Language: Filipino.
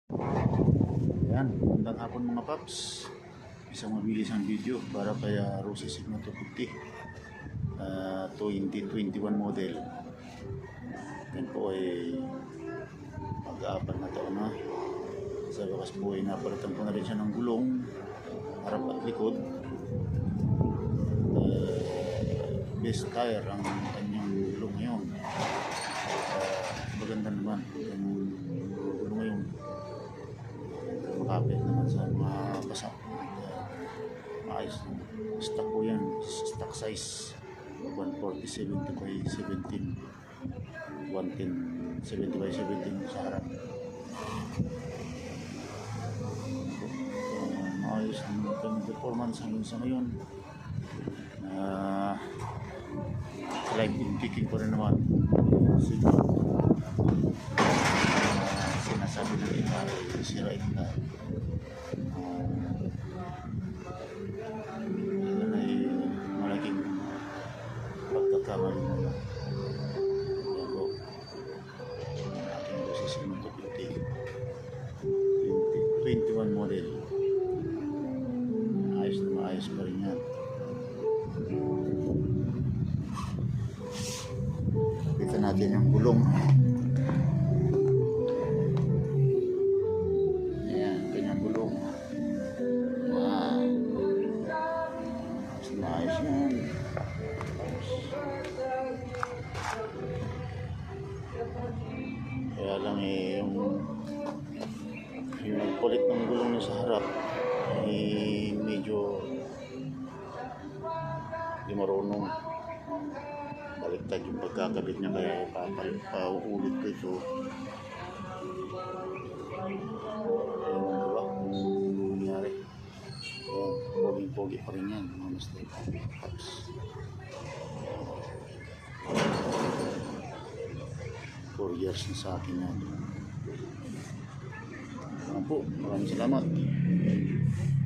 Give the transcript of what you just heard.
Ayan, magandang hapon mga paps. Isang mabilis ang video para kay Rossi Sigma 250 2021 model. Yan po ay mag-aapat na taon na. Sa wakas po ay napalitan ko na rin siya ng gulong, harap at likod. Best tire ang kanyang gulong ngayon. Maganda naman yung gulong ngayon. Makapit naman sa mga basa. Maayos. Stock po yan. Stock size 140/70 by 17, 110/70 by 17 sa harap. Maayos naman yung performance hanggang sa ngayon. Live in picking ko rin naman. Siguro sinasabi ng iba sira ito. Yan ay malaking pagkakamali mo na. Yan po. Ang aking Rossi Sigma 21 model. Ayos na maayos pa rin yan. Kita natin yung gulong. Ayan, kanyang gulong. Ayos yan. Kaya lang yung kulit ng gulong niya sa harap medyo di marunong. Baliktad yung pagkakabit niya, kaya pauulit ko ito. Diba? Nangyari. Pogi-pogi pa rin yan, mga mistake. 4 years na sa akin yan. Ano po, maraming salamat.